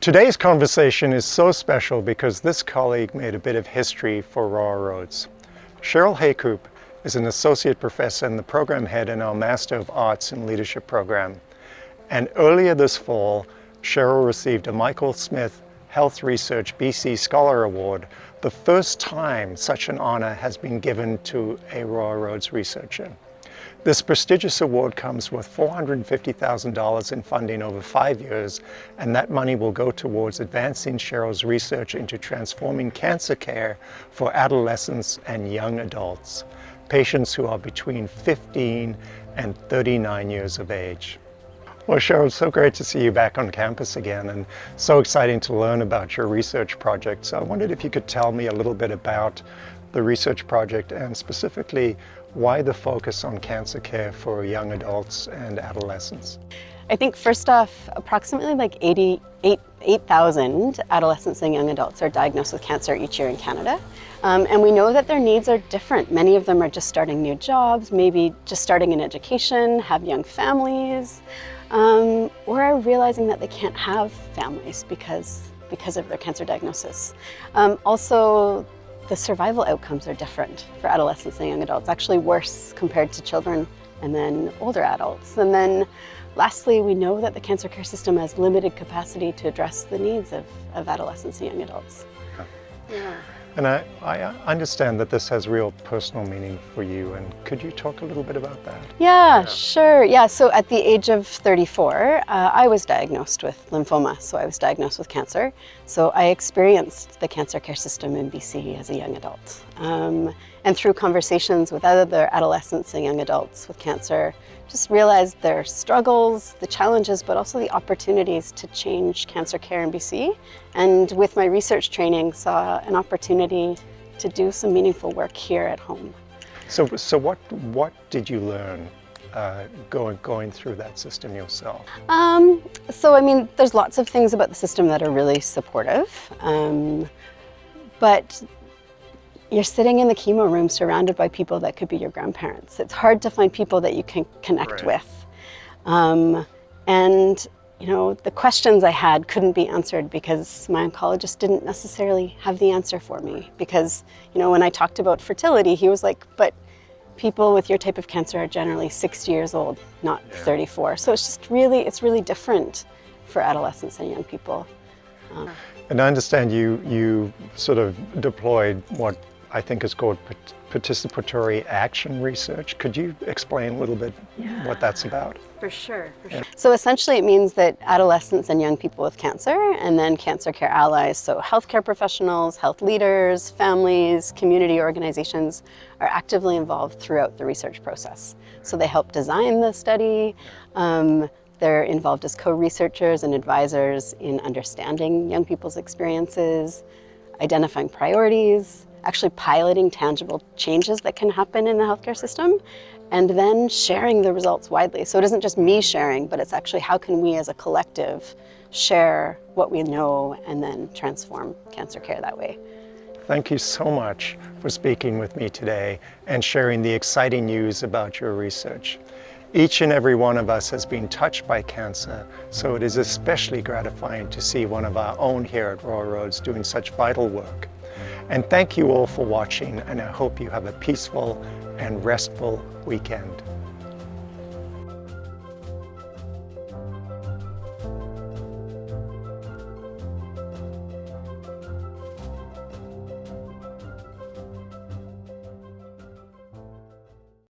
Today's conversation is so special because this colleague made a bit of history for Royal Roads. Cheryl Heykoop is an associate professor and the program head in our Master of Arts in Leadership program. And earlier this fall, Cheryl received a Michael Smith Health Research BC Scholar Award, the first time such an honor has been given to a Royal Roads researcher. This prestigious award comes with $450,000 in funding over 5 years, and that money will go towards advancing Cheryl's research into transforming cancer care for adolescents and young adults, patients who are between 15 and 39 years of age. Well, Cheryl, it's so great to see you back on campus again, and so exciting to learn about your research project. So I wondered if you could tell me a little bit about the research project and specifically why the focus on cancer care for young adults and adolescents? I think first off, approximately like 8,000 adolescents and young adults are diagnosed with cancer each year in Canada. And we know that their needs are different. Many of them are just starting new jobs, maybe just starting in education, have young families, or are realizing that they can't have families because of their cancer diagnosis. Also, the survival outcomes are different for adolescents and young adults, actually worse compared to children and then older adults. And then lastly, we know that the cancer care system has limited capacity to address the needs of adolescents and young adults. Yeah. And I understand that this has real personal meaning for you, and could you talk a little bit about that? Yeah, sure. Yeah, so at the age of 34, I was diagnosed with lymphoma, so I was diagnosed with cancer. So I experienced the cancer care system in BC as a young adult. And through conversations with other adolescents and young adults with cancer, just realized their struggles, the challenges, but also the opportunities to change cancer care in BC. And with my research training, saw an opportunity to do some meaningful work here at home. So what did you learn going through that system yourself? So I mean, there's lots of things about the system that are really supportive, but you're sitting in the chemo room surrounded by people that could be your grandparents. It's hard to find people that you can connect with. And you know, the questions I had couldn't be answered because my oncologist didn't necessarily have the answer for me. Because, you know, when I talked about fertility, he was like, but people with your type of cancer are generally 60 years old, not 34. So it's just it's really different for adolescents and young people. And I understand you sort of deployed what I think is called participatory action research. Could you explain a little bit what that's about? For sure. So essentially it means that adolescents and young people with cancer, and then cancer care allies, so healthcare professionals, health leaders, families, community organizations, are actively involved throughout the research process. So they help design the study. They're involved as co-researchers and advisors in understanding young people's experiences, identifying priorities, actually piloting tangible changes that can happen in the healthcare system, and then sharing the results widely. So it isn't just me sharing, but it's actually how can we as a collective share what we know and then transform cancer care that way. Thank you so much for speaking with me today and sharing the exciting news about your research. Each and every one of us has been touched by cancer, so it is especially gratifying to see one of our own here at Royal Roads doing such vital work. And thank you all for watching, and I hope you have a peaceful and restful weekend.